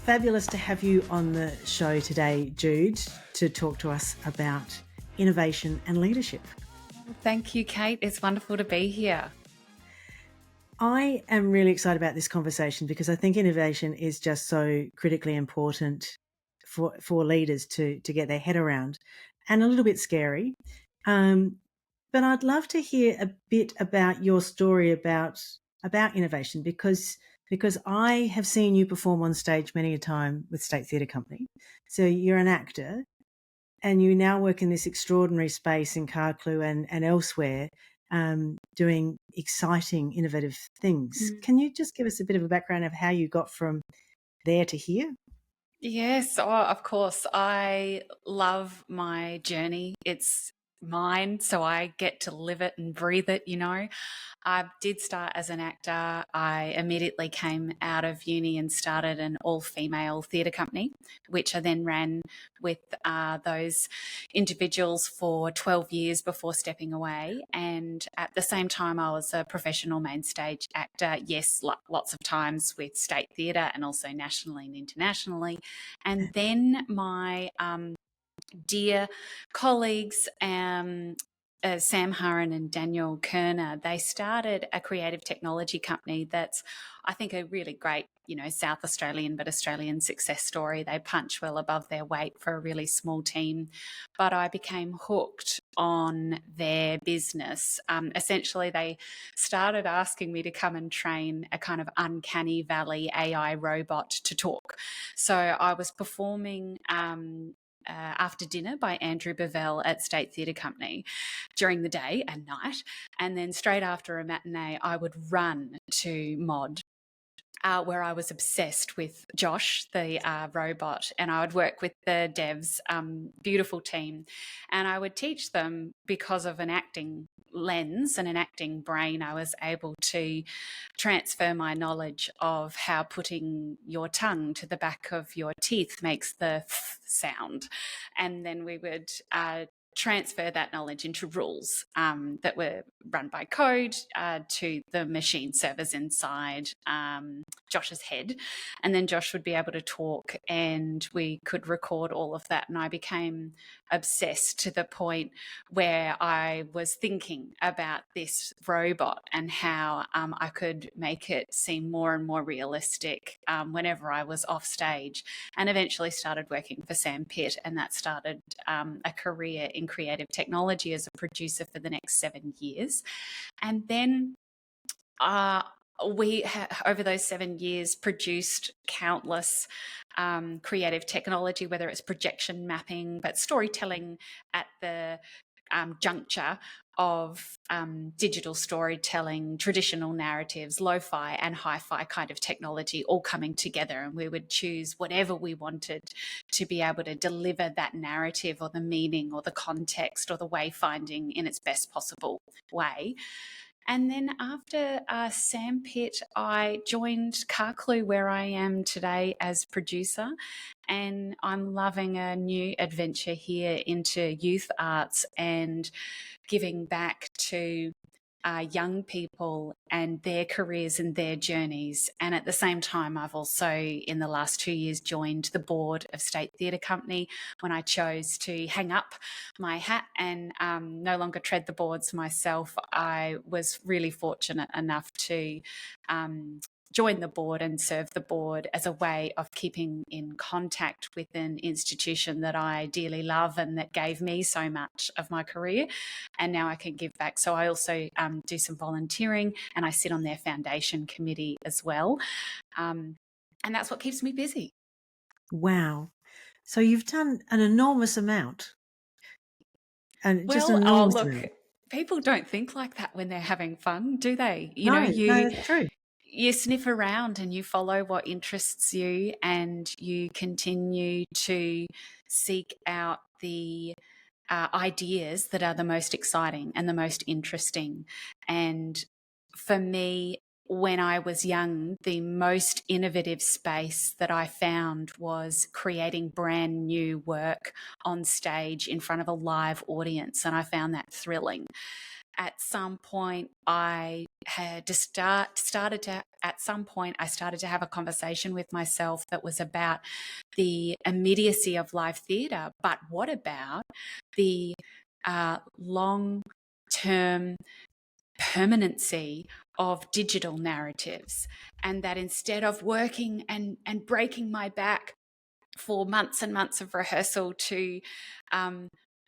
fabulous to have you on the show today, Jude, to talk to us about innovation and leadership. Thank you, Kate. It's wonderful to be here. I am really excited about this conversation because I think innovation is just so critically important for leaders to get their head around, and a little bit scary. But I'd love to hear a bit about your story about innovation because I have seen you perform on stage many a time with State Theatre Company. So you're an actor and you now work in this extraordinary space in Carclew and elsewhere, doing exciting, innovative things. Can you just give us a bit of a background of how you got from there to here? Yes, of course. I love my journey. It's mine, so I get to live it and breathe it, I did start as an actor. I immediately came out of uni and started an all-female theatre company, which I then ran with those individuals for 12 years before stepping away. And at the same time, I was a professional main stage actor, yes, lots of times with State Theatre and also nationally and internationally. And then my dear colleagues, Sam Hurren and Daniel Kerner, they started a creative technology company that's, I think, a really great, South Australian but Australian success story. They punch well above their weight for a really small team. But I became hooked on their business. Essentially, they started asking me to come and train a kind of uncanny valley AI robot to talk. So I was performing After Dinner by Andrew Bevell at State Theatre Company during the day and night. And then straight after a matinee, I would run to Mod, where I was obsessed with Josh, the robot, and I would work with the devs, beautiful team, and I would teach them because of an acting lens and an acting brain. I was able to transfer my knowledge of how putting your tongue to the back of your teeth makes the th sound, and then we would transfer that knowledge into rules that were run by code to the machine servers inside Josh's head. And then Josh would be able to talk and we could record all of that. And I became obsessed to the point where I was thinking about this robot and how I could make it seem more and more realistic whenever I was off stage, and eventually started working for Sam Pitt, and that started a career in creative technology as a producer for the next 7 years. And then we over those 7 years produced countless creative technology, whether it's projection mapping, but storytelling at the juncture of digital storytelling, traditional narratives, lo-fi and hi-fi kind of technology all coming together, and we would choose whatever we wanted to be able to deliver that narrative or the meaning or the context or the wayfinding in its best possible way. And then after Sam Pitt, I joined Carclew, where I am today as producer, and I'm loving a new adventure here into youth arts and giving back to young people and their careers and their journeys. And at the same time, I've also, in the last 2 years, joined the board of State Theatre Company when I chose to hang up my hat and no longer tread the boards myself. I was really fortunate enough to join the board and serve the board as a way of keeping in contact with an institution that I dearly love and that gave me so much of my career, and now I can give back. So I also do some volunteering, and I sit on their foundation committee as well, and that's what keeps me busy. Wow. So you've done an enormous amount. And just an Well, enormous look, amount. people don't think like that when they're having fun, do they? No, that's true. You sniff around and you follow what interests you, and you continue to seek out the ideas that are the most exciting and the most interesting. And for me, when I was young, the most innovative space that I found was creating brand new work on stage in front of a live audience, and I found that thrilling. At some point, I had started to at some point I started to have a conversation with myself that was about the immediacy of live theatre, but what about the long-term permanency of digital narratives, and that instead of working and breaking my back for months and months of rehearsal to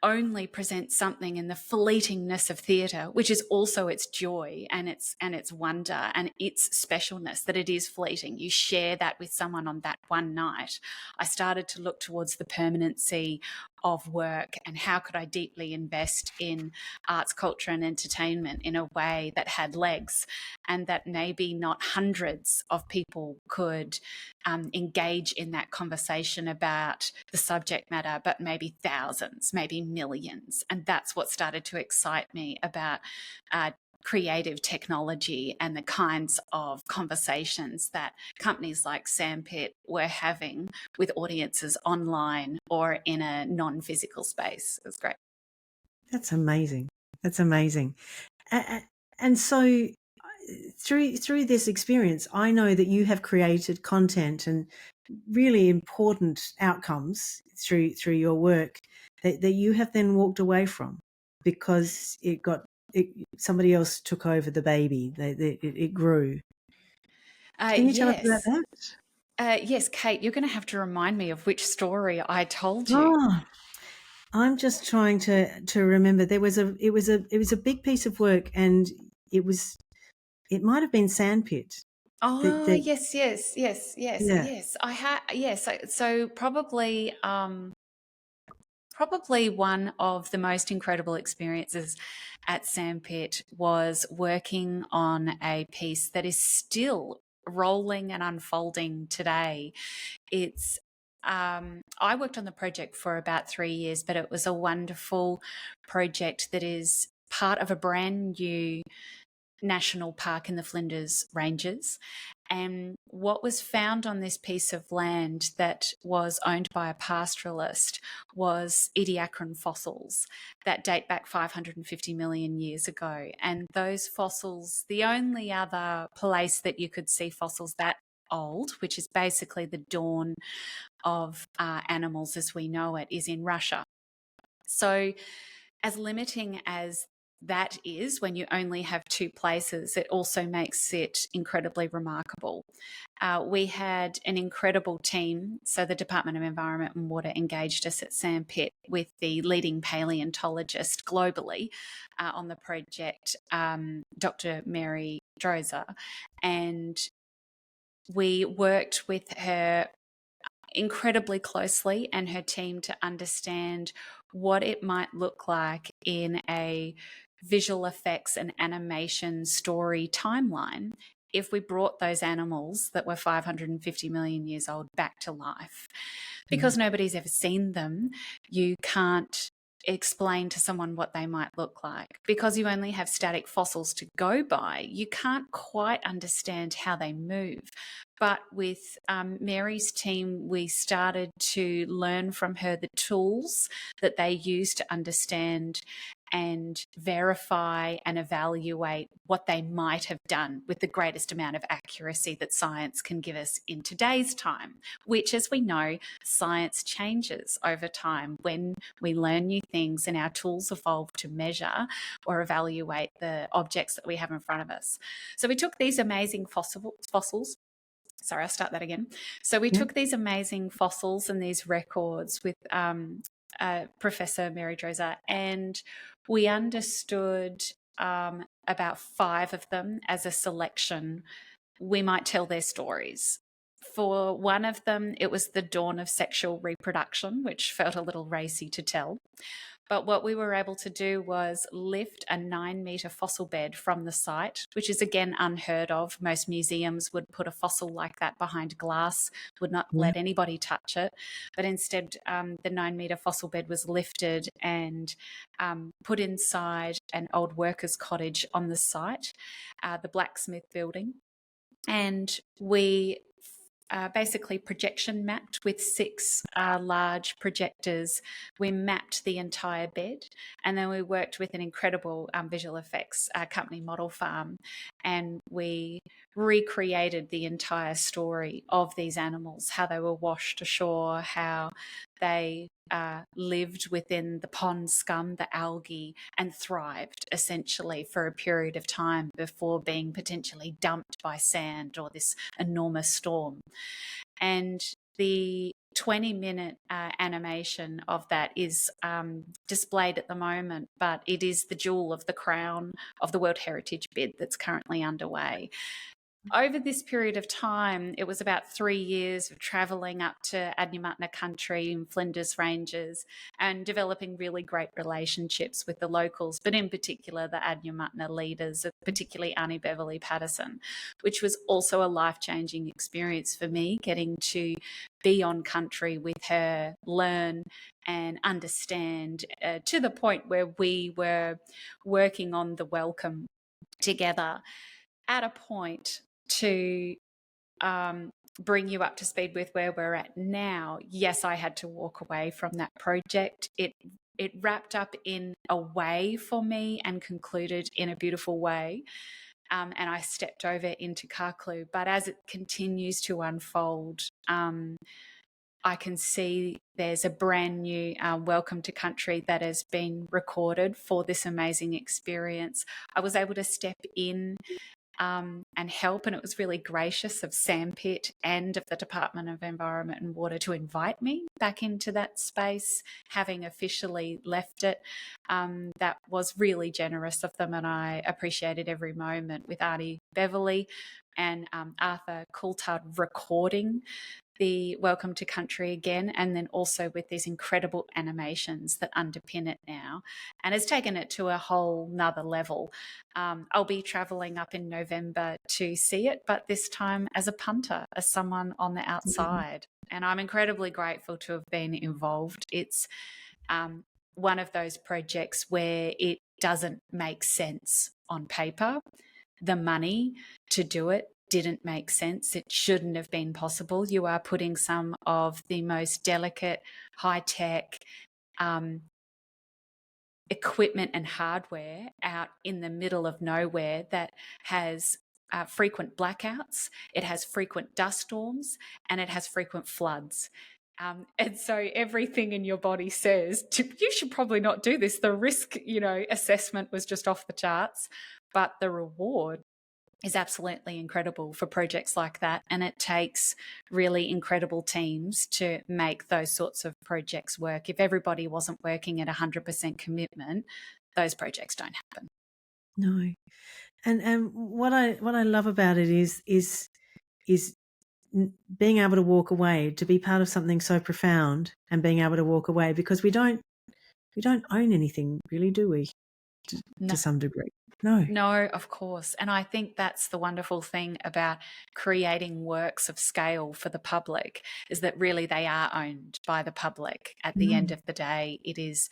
only present something in the fleetingness of theatre, which is also its joy and its wonder and its specialness, that it is fleeting. You share that with someone on that one night. I started to look towards the permanency of work and how could I deeply invest in arts, culture and entertainment in a way that had legs, and that maybe not hundreds of people could engage in that conversation about the subject matter, but maybe thousands, maybe millions. And that's what started to excite me about creative technology and the kinds of conversations that companies like Sandpit were having with audiences online or in a non-physical space. It was great. That's amazing. That's amazing. And so through this experience, I know that you have created content and really important outcomes through your work that you have then walked away from because somebody else took over the baby. It grew. Can you tell us about Yes. that? Yes, Kate, you're going to have to remind me of which story I told you. Oh, I'm just trying to remember. It was a big piece of work, and it might have been Sandpit. Oh, yes. Yeah. I had, yes. So probably one of the most incredible experiences at Sandpit was working on a piece that is still rolling and unfolding today. It's I worked on the project for about 3 years, but it was a wonderful project that is part of a brand new national park in the Flinders Ranges. And what was found on this piece of land that was owned by a pastoralist was Ediacaran fossils that date back 550 million years ago. And those fossils, the only other place that you could see fossils that old, which is basically the dawn of animals as we know it, is in Russia. So as limiting as that is, when you only have two places, it also makes it incredibly remarkable. We had an incredible team. So the Department of Environment and Water engaged us at Sandpit with the leading paleontologist globally on the project, Dr. Mary Droser. And we worked with her incredibly closely and her team to understand what it might look like in a visual effects and animation story timeline if we brought those animals that were 550 million years old back to life. Because nobody's ever seen them, you can't explain to someone what they might look like. Because you only have static fossils to go by, you can't quite understand how they move. But with Mary's team, we started to learn from her the tools that they use to understand and verify and evaluate what they might have done with the greatest amount of accuracy that science can give us in today's time, which, as we know, science changes over time when we learn new things and our tools evolve to measure or evaluate the objects that we have in front of us. So we took these amazing fossils. Sorry, I'll start that again. So we took these amazing fossils and these records with Professor Mary Droser, and we understood about 5 of them as a selection. We might tell their stories. For one of them, it was the dawn of sexual reproduction, which felt a little racy to tell. But what we were able to do was lift a 9-metre fossil bed from the site, which is again unheard of. Most museums would put a fossil like that behind glass, would not let anybody touch it. But instead, the 9-metre fossil bed was lifted and put inside an old workers' cottage on the site, the blacksmith building. And we basically projection mapped with 6 large projectors. We mapped the entire bed, and then we worked with an incredible visual effects company, Model Farm, and we recreated the entire story of these animals, how they were washed ashore, how they lived within the pond scum, the algae, and thrived essentially for a period of time before being potentially dumped by sand or this enormous storm. And the 20-minute animation of that is displayed at the moment, but it is the jewel of the crown of the World Heritage bid that's currently underway. Over this period of time, it was about 3 years of travelling up to Ediacaran country in Flinders Ranges and developing really great relationships with the locals, but in particular the Ediacaran leaders, particularly Auntie Beverly Patterson, which was also a life-changing experience for me, getting to be on country with her, learn and understand to the point where we were working on the welcome together at a point to bring you up to speed with where we're at now. Yes, I had to walk away from that project. It wrapped up in a way for me and concluded in a beautiful way. And I stepped over into Karklu. But as it continues to unfold, I can see there's a brand new welcome to country that has been recorded for this amazing experience. I was able to step in and help, and it was really gracious of Sandpit and of the Department of Environment and Water to invite me back into that space, having officially left it. That was really generous of them, and I appreciated every moment with Auntie Beverly and Arthur Coulthard recording the Welcome to Country again, and then also with these incredible animations that underpin it now, and has taken it to a whole nother level. I'll be travelling up in November to see it, but this time as a punter, as someone on the outside. And I'm incredibly grateful to have been involved. It's one of those projects where it doesn't make sense on paper. The money to do it didn't make sense. It shouldn't have been possible. You are putting some of the most delicate, high-tech equipment and hardware out in the middle of nowhere that has frequent blackouts, it has frequent dust storms, and it has frequent floods. And so everything in your body says, you should probably not do this. The risk, assessment was just off the charts, but the reward is absolutely incredible for projects like that. And it takes really incredible teams to make those sorts of projects work. If everybody wasn't working at 100% commitment, those projects don't happen. No. And what I love about it is being able to walk away, to be part of something so profound and being able to walk away, because we don't own anything really, do we? To some degree. No, of course. And I think that's the wonderful thing about creating works of scale for the public, is that really they are owned by the public. At the end of the day, it is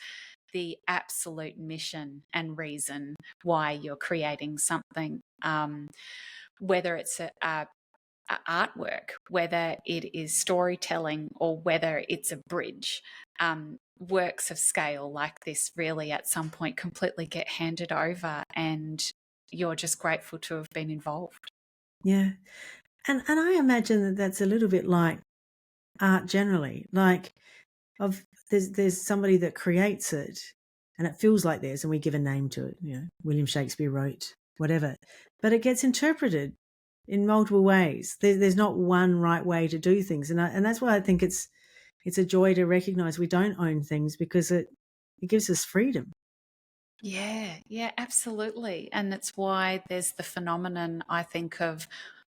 the absolute mission and reason why you're creating something, whether it's a artwork, whether it is storytelling, or whether it's a bridge. Works of scale like this really at some point completely get handed over, and you're just grateful to have been involved. Yeah. And I imagine that that's a little bit like art generally. Like there's somebody that creates it and it feels like theirs, and we give a name to it. William Shakespeare wrote whatever, but it gets interpreted in multiple ways. There's not one right way to do things, and that's why I think it's a joy to recognize we don't own things, because it gives us freedom. Yeah, absolutely. And that's why there's the phenomenon, I think, of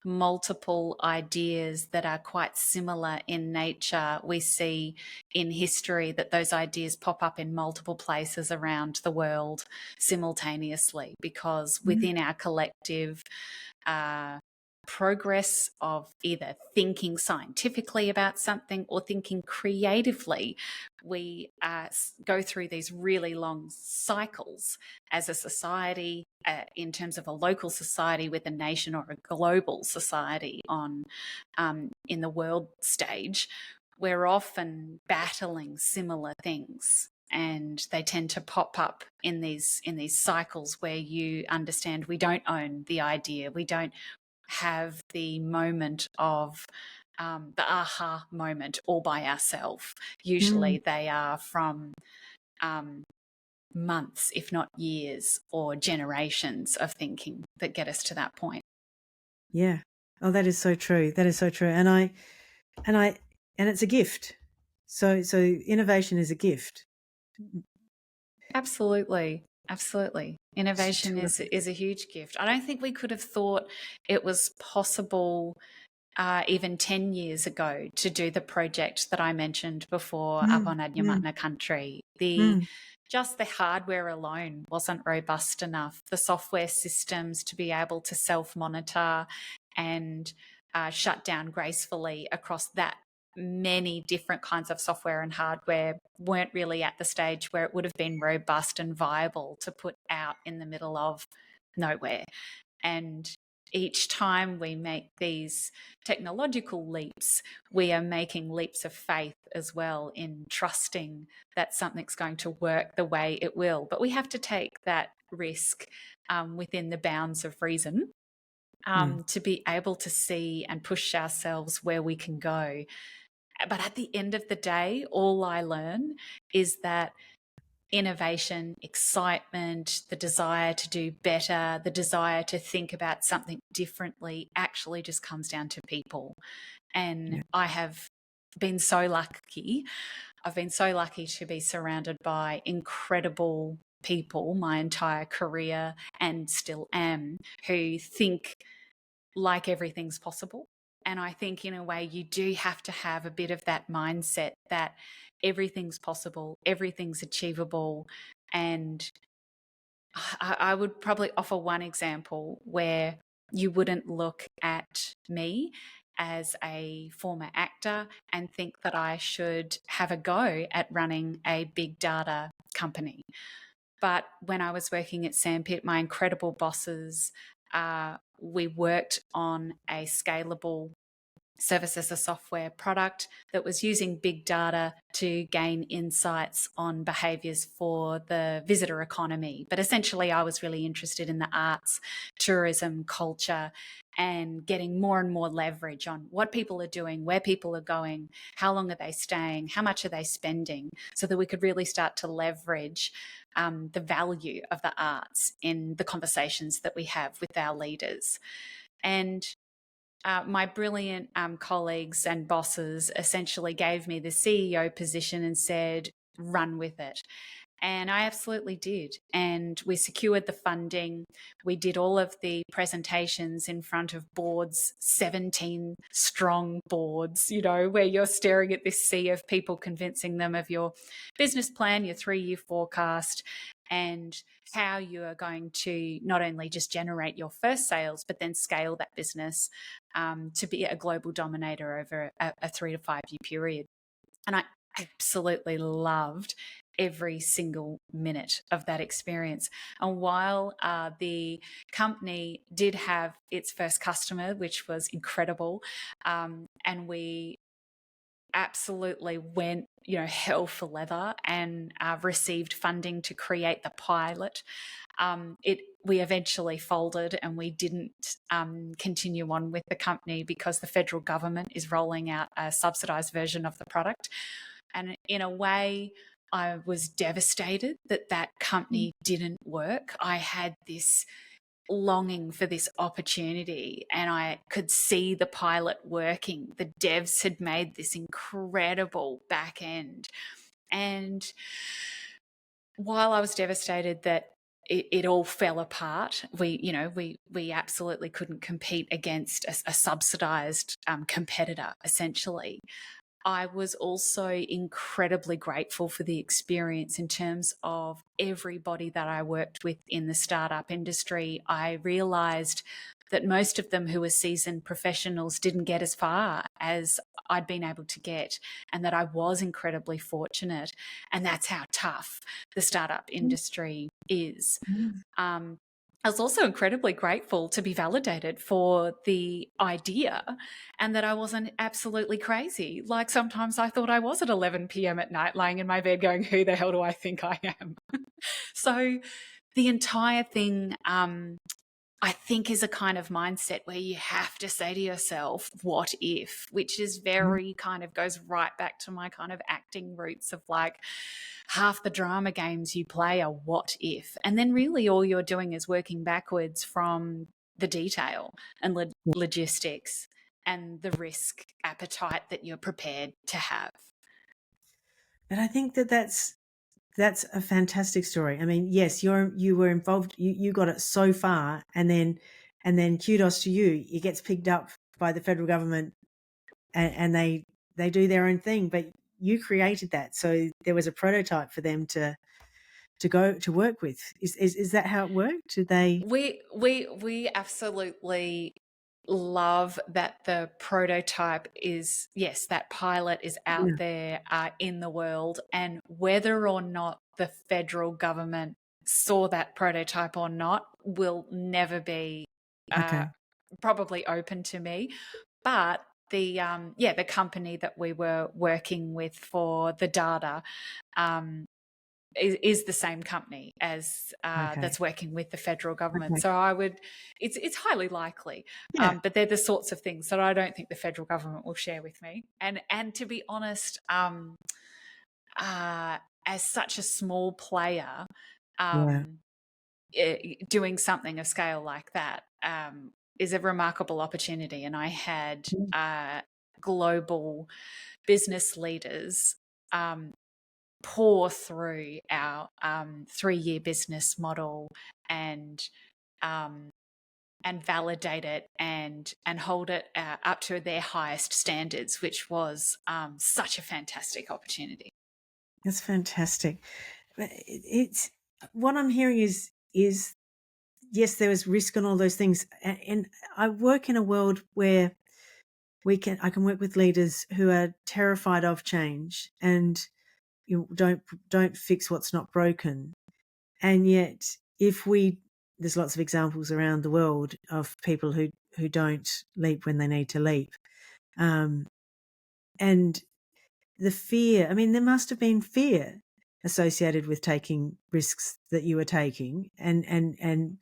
multiple ideas that are quite similar in nature. We see in history that those ideas pop up in multiple places around the world simultaneously, because within our collective progress of either thinking scientifically about something or thinking creatively. We go through these really long cycles as a society, in terms of a local society with a nation, or a global society on in the world stage. We're often battling similar things, and they tend to pop up in these cycles where you understand we don't own the idea, we don't have the moment of the aha moment all by ourselves. Usually they are from months, if not years, or generations of thinking that get us to that point. Yeah. Oh, that is so true. That is so true. And it's a gift. So innovation is a gift. Absolutely. Absolutely. Innovation is a huge gift. I don't think we could have thought it was possible even 10 years ago to do the project that I mentioned before up on Ediacaran country. Just the hardware alone wasn't robust enough. The software systems to be able to self-monitor and shut down gracefully across that many different kinds of software and hardware weren't really at the stage where it would have been robust and viable to put out in the middle of nowhere. And each time we make these technological leaps, we are making leaps of faith as well, in trusting that something's going to work the way it will. But we have to take that risk within the bounds of reason, to be able to see and push ourselves where we can go. But at the end of the day, all I learn is that innovation, excitement, the desire to do better, the desire to think about something differently actually just comes down to people. And I have been so lucky. I've been so lucky to be surrounded by incredible people my entire career, and still am, who think like everything's possible. And I think in a way you do have to have a bit of that mindset that everything's possible, everything's achievable. And I would probably offer one example where you wouldn't look at me as a former actor and think that I should have a go at running a big data company. But when I was working at Sandpit, my incredible bosses, we worked on a scalable service as a software product that was using big data to gain insights on behaviours for the visitor economy. But essentially, I was really interested in the arts, tourism, culture, and getting more and more leverage on what people are doing, where people are going, how long are they staying, how much are they spending, so that we could really start to leverage the value of the arts in the conversations that we have with our leaders. And my brilliant colleagues and bosses essentially gave me the CEO position and said, run with it. And I absolutely did. And we secured the funding. We did all of the presentations in front of boards, 17 strong boards, where you're staring at this sea of people, convincing them of your business plan, your 3-year forecast, and how you are going to not only just generate your first sales, but then scale that business to be a global dominator over a 3 to 5 year period. And I absolutely loved every single minute of that experience. And while the company did have its first customer, which was incredible, and we absolutely went hell for leather and received funding to create the pilot, we eventually folded, and we didn't continue on with the company because the federal government is rolling out a subsidised version of the product. And in a way, I was devastated that company didn't work. I had this longing for this opportunity, and I could see the pilot working. The devs had made this incredible back end. And while I was devastated that it all fell apart, we absolutely couldn't compete against a subsidized competitor, essentially. I was also incredibly grateful for the experience in terms of everybody that I worked with in the startup industry. I realized that most of them who were seasoned professionals didn't get as far as I'd been able to get, and that I was incredibly fortunate. And that's how tough the startup industry is. I was also incredibly grateful to be validated for the idea and that I wasn't absolutely crazy. Like sometimes I thought I was at 11 p.m. at night lying in my bed going, who the hell do I think I am? So the entire thing, I think, is a kind of mindset where you have to say to yourself, what if, which is very kind of goes right back to my kind of acting roots of like half the drama games you play are what if. And then really all you're doing is working backwards from the detail and logistics and the risk appetite that you're prepared to have. But I think that's a fantastic story. I mean, yes, you were involved. You got it so far, and then kudos to you. It gets picked up by the federal government, and they do their own thing. But you created that, so there was a prototype for them to go to work with. Is that how it worked? Did they? We absolutely love that the prototype is, yes, that pilot is out there in the world, and whether or not the federal government saw that prototype or not will never be probably open to me. But the company that we were working with for the data is the same company as that's working with the federal government. So it's highly likely, but they're the sorts of things that I don't think the federal government will share with me. And to be honest, as such a small player, doing something of scale like that is a remarkable opportunity. And I had global business leaders pour through our 3-year business model and validate it and hold it up to their highest standards, which was such a fantastic opportunity. That's fantastic. It's what I'm hearing is yes, there was risk and all those things, and I work in a world where I can work with leaders who are terrified of change and you don't fix what's not broken. And yet there's lots of examples around the world of people who don't leap when they need to leap. And the fear, I mean, there must have been fear associated with taking risks that you were taking and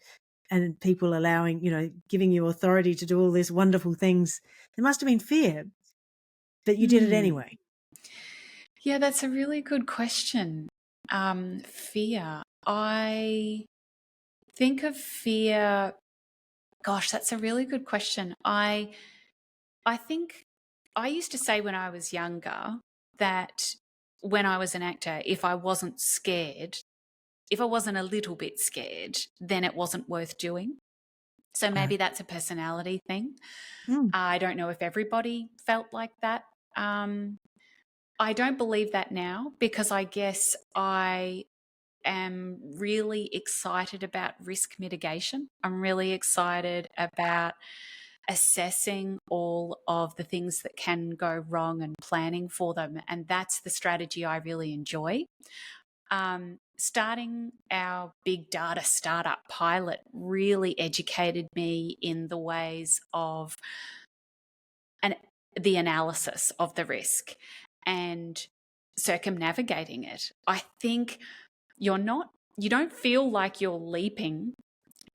people allowing, giving you authority to do all these wonderful things. There must have been fear, but you did it anyway. Yeah, that's a really good question. Fear. I think of fear. Gosh, that's a really good question. I think I used to say when I was younger that when I was an actor, if I wasn't scared, if I wasn't a little bit scared, then it wasn't worth doing. So maybe that's a personality thing. I don't know if everybody felt like that. I don't believe that now because I guess I am really excited about risk mitigation. I'm really excited about assessing all of the things that can go wrong and planning for them. And that's the strategy I really enjoy. Starting our big data startup pilot really educated me in the ways of the analysis of the risk and circumnavigating it. I think you don't feel like you're leaping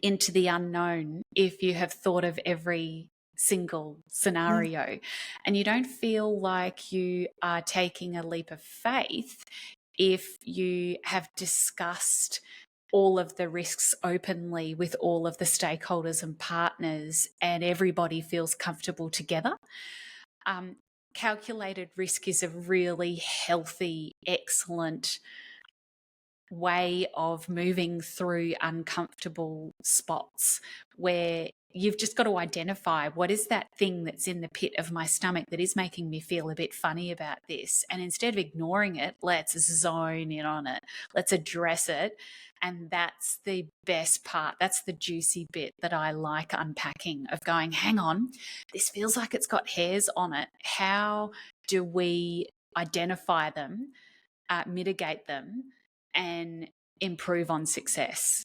into the unknown if you have thought of every single scenario, and you don't feel like you are taking a leap of faith if you have discussed all of the risks openly with all of the stakeholders and partners and everybody feels comfortable together. Calculated risk is a really healthy, excellent way of moving through uncomfortable spots where you've just got to identify what is that thing that's in the pit of my stomach that is making me feel a bit funny about this. And instead of ignoring it, let's zone in on it. Let's address it. And that's the best part. That's the juicy bit that I like unpacking, of going, hang on, this feels like it's got hairs on it. How do we identify them, mitigate them, and improve on success?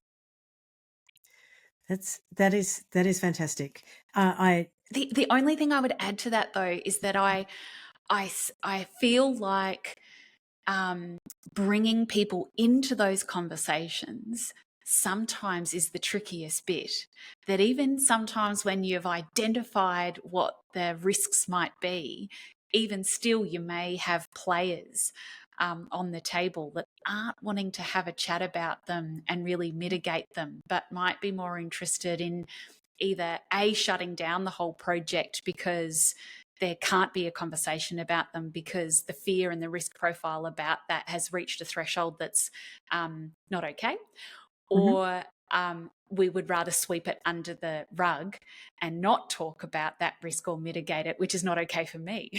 That is fantastic. The only thing I would add to that, though, is that I feel like bringing people into those conversations sometimes is the trickiest bit. That even sometimes when you've identified what the risks might be, even still you may have players on the table that aren't wanting to have a chat about them and really mitigate them, but might be more interested in either shutting down the whole project because there can't be a conversation about them because the fear and the risk profile about that has reached a threshold that's not okay, Mhm. or we would rather sweep it under the rug and not talk about that risk or mitigate it, which is not okay for me.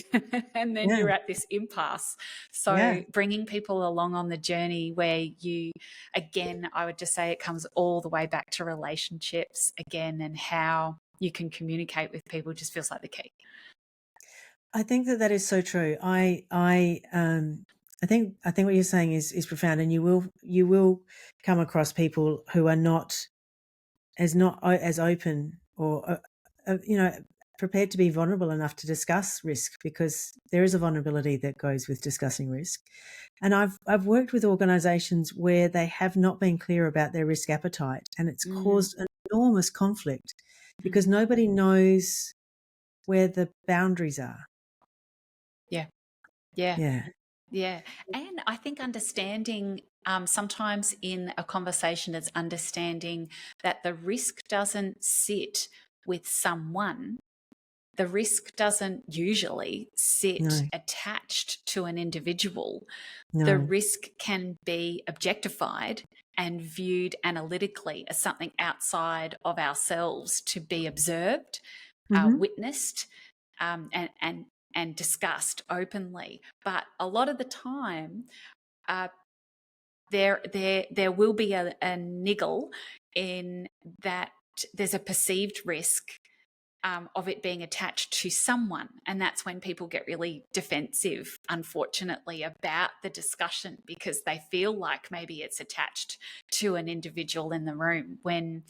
And then Yeah, you're at this impasse. So yeah. bringing people along on the journey where again, I would just say it comes all the way back to relationships again, and how you can communicate with people just feels like the key. I think that is so true. I think what you're saying is profound, and you will come across people who are not as open or prepared to be vulnerable enough to discuss risk, because there is a vulnerability that goes with discussing risk. And I've worked with organisations where they have not been clear about their risk appetite, and it's caused an enormous conflict because nobody knows where the boundaries are. Yeah. Yeah. Yeah. Yeah. And I think understanding sometimes in a conversation, it's understanding that the risk doesn't sit with someone. The risk doesn't usually sit No, attached to an individual. The no. risk can be objectified and viewed analytically as something outside of ourselves to be observed, Mm-hmm. witnessed, and discussed openly. But a lot of the time, there will be a niggle in that there's a perceived risk of it being attached to someone. And that's when people get really defensive, unfortunately, about the discussion, because they feel like maybe it's attached to an individual in the room. When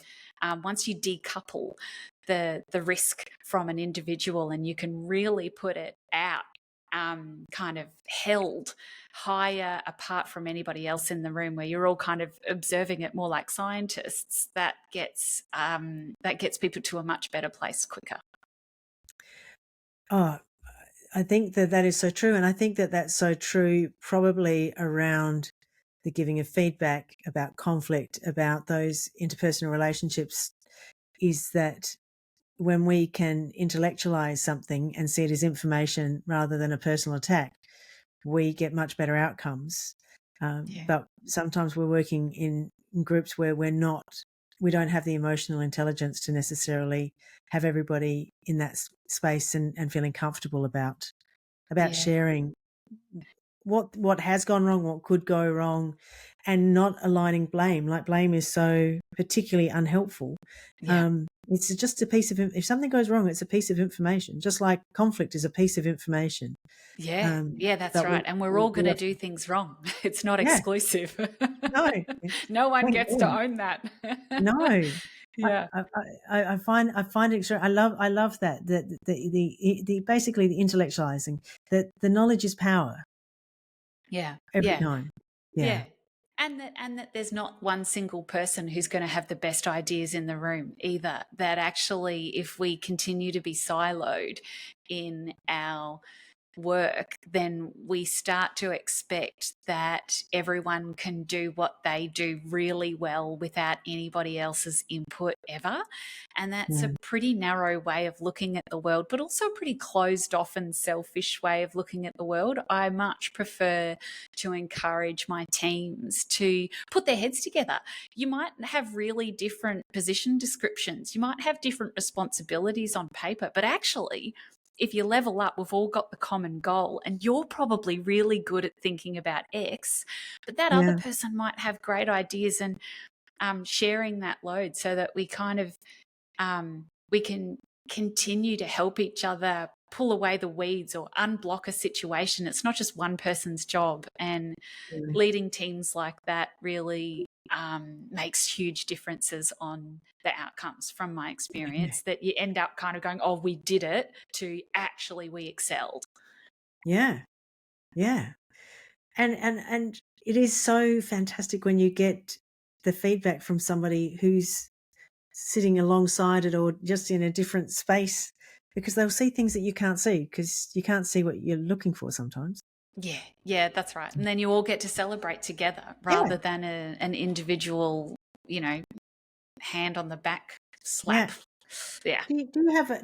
once you decouple the risk from an individual and you can really put it out, kind of held higher apart from anybody else in the room, where you're all kind of observing it more like scientists, that gets people to a much better place quicker. Oh, I think that is so true. And I think that that's so true probably around the giving of feedback, about conflict, about those interpersonal relationships, is that when we can intellectualize something and see it as information rather than a personal attack, we get much better outcomes. But sometimes we're working in groups where we don't have the emotional intelligence to necessarily have everybody in that space and feeling comfortable about sharing what has gone wrong, what could go wrong, and not aligning blame. Like, blame is so particularly unhelpful. It's just a piece of, if something goes wrong, it's a piece of information, just like conflict is a piece of information. That's But right. And we're all going to do things wrong. It's not yeah, exclusive. no, No one thank gets to God. own that. No. Yeah. I find it. I love that the basically the intellectualizing, that the knowledge is power. Yeah. Every Yeah. time. Yeah. Yeah. And that there's not one single person who's going to have the best ideas in the room either. That actually, if we continue to be siloed in our work, then we start to expect that everyone can do what they do really well without anybody else's input ever. And that's a Yeah. pretty narrow way of looking at the world, but also a pretty closed off and selfish way of looking at the world. I much prefer to encourage my teams to put their heads together. You might have really different position descriptions, you might have different responsibilities on paper, but actually, if you level up, we've all got the common goal, and you're probably really good at thinking about X, but that other Yeah. person might have great ideas, and sharing that load so that we kind of we can continue to help each other pull away the weeds or unblock a situation. It's not just one person's job, and Yeah. leading teams like that really makes huge differences on the outcomes from my experience, that you end up kind of going, oh, we did it, to actually we excelled. Yeah. Yeah. And it is so fantastic when you get the feedback from somebody who's sitting alongside it or just in a different space, because they'll see things that you can't see because you can't see what you're looking for sometimes. Yeah, that's right. And then you all get to celebrate together rather Yeah. than an individual, hand on the back slap. Yeah. Yeah.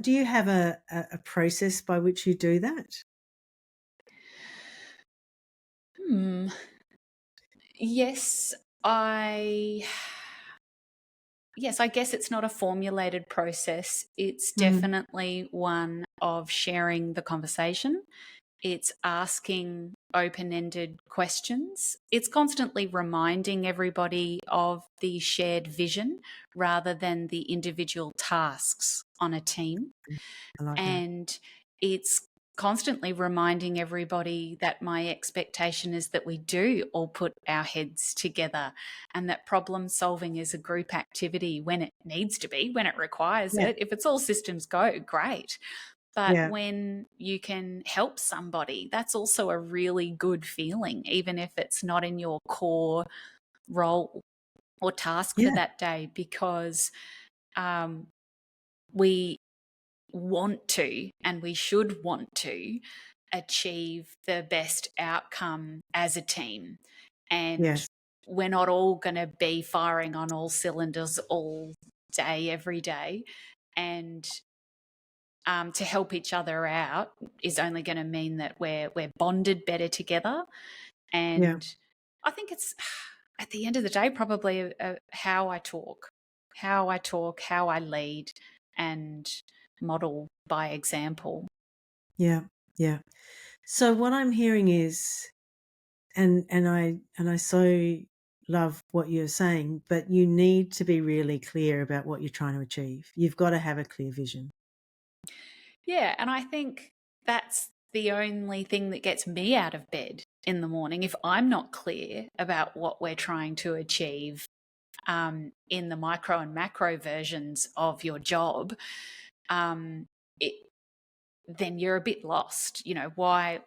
Do you have a process by which you do that? Hmm. Yes, I guess it's not a formulated process. It's Mm. definitely one of sharing the conversation. It's asking open-ended questions. It's constantly reminding everybody of the shared vision rather than the individual tasks on a team. I like that. And it's constantly reminding everybody that my expectation is that we do all put our heads together, and that problem solving is a group activity when it needs to be, when it requires Yeah. it. If it's all systems go, great. But Yeah. when you can help somebody, that's also a really good feeling, even if it's not in your core role or task for Yeah. that day, because we want to, and we should want to, achieve the best outcome as a team. And Yes. we're not all going to be firing on all cylinders all day, every day. And to help each other out is only going to mean that we're bonded better together. Yeah. And I think it's, at the end of the day, probably how I talk, how I lead, and model by example. Yeah. Yeah. So what I'm hearing is, and I so love what you're saying, but you need to be really clear about what you're trying to achieve. You've got to have a clear vision. Yeah, and I think that's the only thing that gets me out of bed in the morning. If I'm not clear about what we're trying to achieve in the micro and macro versions of your job, it, then you're a bit lost. Why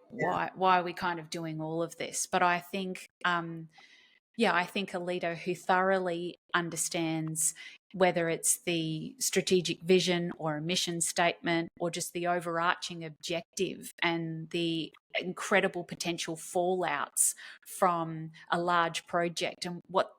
are we kind of doing all of this? But I think I think a leader who thoroughly understands whether it's the strategic vision or a mission statement or just the overarching objective and the incredible potential fallouts from a large project, and what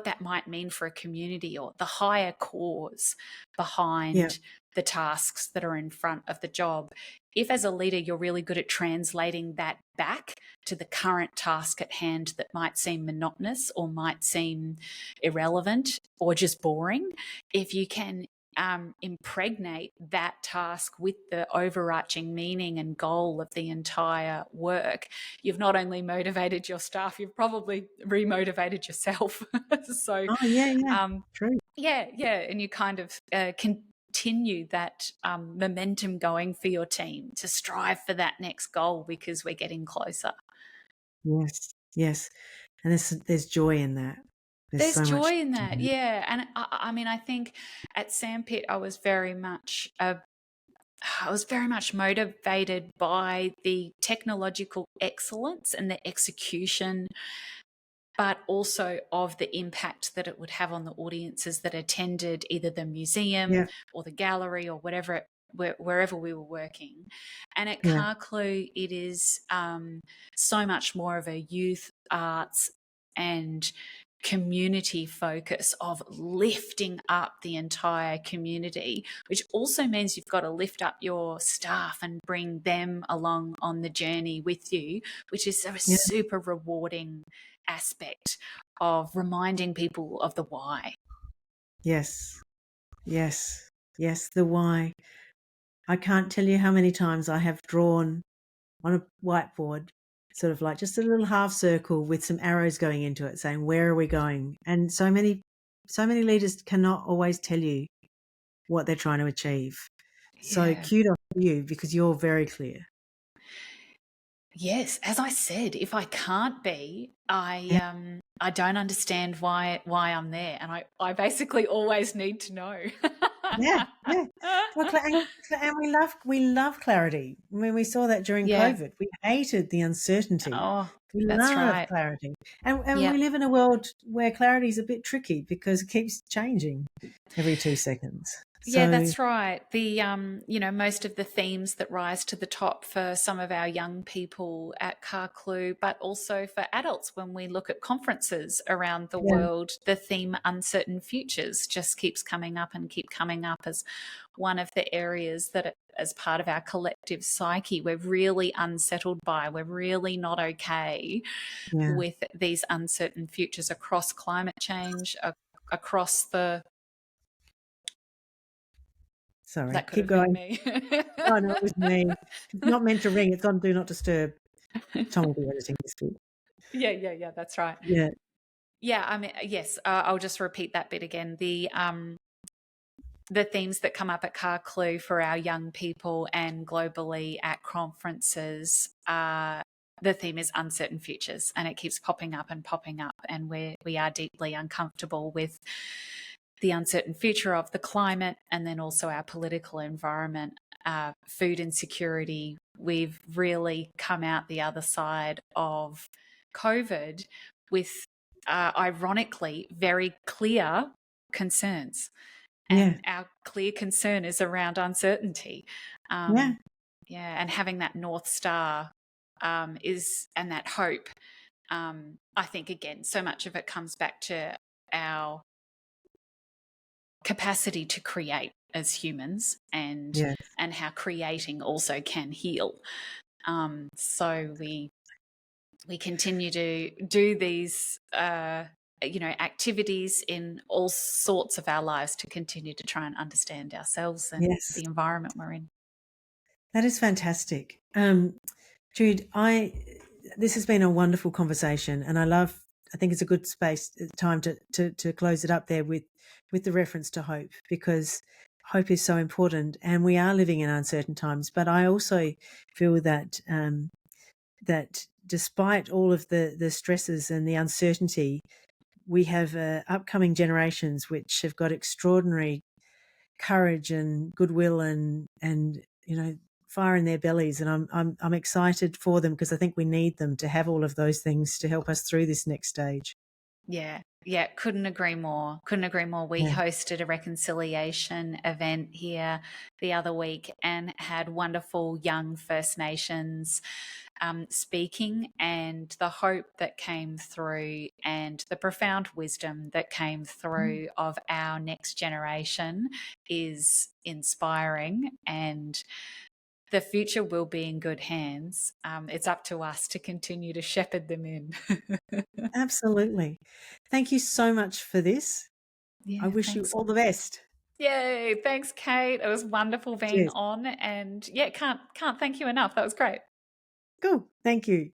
that might mean for a community, or the higher cause Yeah. behind the tasks that are in front of the job. If as a leader you're really good at translating that back to the current task at hand that might seem monotonous or might seem irrelevant or just boring, if you can impregnate that task with the overarching meaning and goal of the entire work, you've not only motivated your staff, you've probably remotivated yourself. So Oh, yeah. True. yeah, and you kind of continue that momentum going for your team to strive for that next goal, because we're getting closer. Yes. Yes. And there's joy in that. There's There's so much joy in joy that, in it. yeah. And I mean, I think at Sandpit, I was very much motivated by the technological excellence and the execution, but also of the impact that it would have on the audiences that attended either the museum Yeah. or the gallery or whatever it wherever we were working. And at Yeah. Carclew, it is so much more of a youth arts and community focus of lifting up the entire community, which also means you've got to lift up your staff and bring them along on the journey with you, which is a Yeah. super rewarding aspect of reminding people of the why. Yes. Yes. Yes. The why. I can't tell you how many times I have drawn on a whiteboard, sort of like just a little half circle with some arrows going into it saying, where are we going? And so many leaders cannot always tell you what they're trying to achieve. So Yeah. kudos to you because you're very clear. Yes, as I said, if I can't be, I don't understand why I'm there, and I basically always need to know. Yeah, yeah. Well, and we love clarity. I mean, we saw that during Yeah. COVID. We hated the uncertainty. Oh, We that's love right. clarity, and Yeah. we live in a world where clarity is a bit tricky because it keeps changing every 2 seconds. Yeah, So that's right. The most of the themes that rise to the top for some of our young people at Carclew, but also for adults when we look at conferences around the yeah, world, the theme uncertain futures just keeps coming up and keep coming up as one of the areas that as part of our collective psyche we're really unsettled by. We're really not okay yeah. with these uncertain futures across climate change, across the Sorry, that could keep have been going. me. Oh no, it was me. It's not meant to ring. It's on Do Not Disturb. Tom will be editing this bit. Yeah, that's right. Yeah, Yeah, I mean, yes, I'll just repeat that bit again. The themes that come up at Carclew for our young people and globally at conferences, the theme is uncertain futures, and it keeps popping up, and we are deeply uncomfortable with the uncertain future of the climate and then also our political environment, food insecurity. We've really come out the other side of COVID with, ironically, very clear concerns. yeah, And our clear concern is around uncertainty. yeah, Yeah, and having that North Star and that hope. I think, again, so much of it comes back to our capacity to create as humans and yeah. how creating also can heal. So we continue to do these activities in all sorts of our lives to continue to try and understand ourselves and Yes, the environment we're in. that is fantastic. Jude, this has been a wonderful conversation, and I think it's a good time to close it up there with the reference to hope, because hope is so important, and we are living in uncertain times. But I also feel that that despite all of the stresses and the uncertainty, we have upcoming generations which have got extraordinary courage and goodwill and fire in their bellies, and I'm excited for them because I think we need them to have all of those things to help us through this next stage. Yeah, couldn't agree more. We Yeah. hosted a reconciliation event here the other week and had wonderful young First Nations speaking, and the hope that came through and the profound wisdom that came through of our next generation is inspiring, and the future will be in good hands. It's up to us to continue to shepherd them in. Absolutely. Thank you so much for this. I Yeah, wish you thanks. all the best. Yay, thanks, Kate. It was wonderful being Cheers. on, and yeah, can't thank you enough. That was great. Cool. Thank you.